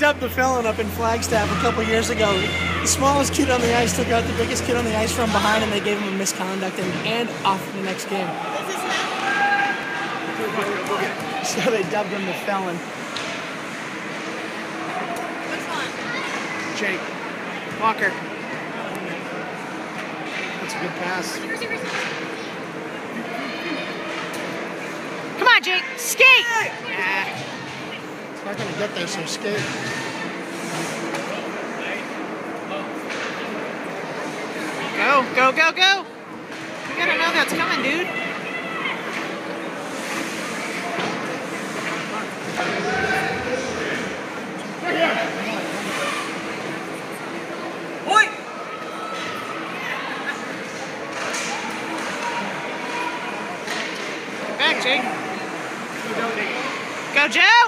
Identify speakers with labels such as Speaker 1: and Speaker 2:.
Speaker 1: dubbed the felon up in Flagstaff a couple years ago. The smallest kid on the ice took out the biggest kid on the ice from behind, and they gave him a misconduct and off the next game. So they dubbed him the felon.
Speaker 2: Which one?
Speaker 1: Jake Walker.
Speaker 3: That's a good pass.
Speaker 2: Come on, Jake. Skate!
Speaker 1: It's not going to get there, so skate.
Speaker 2: Go, go, go, go! You gotta know that's coming, dude. Back, Jake. Go, Joe!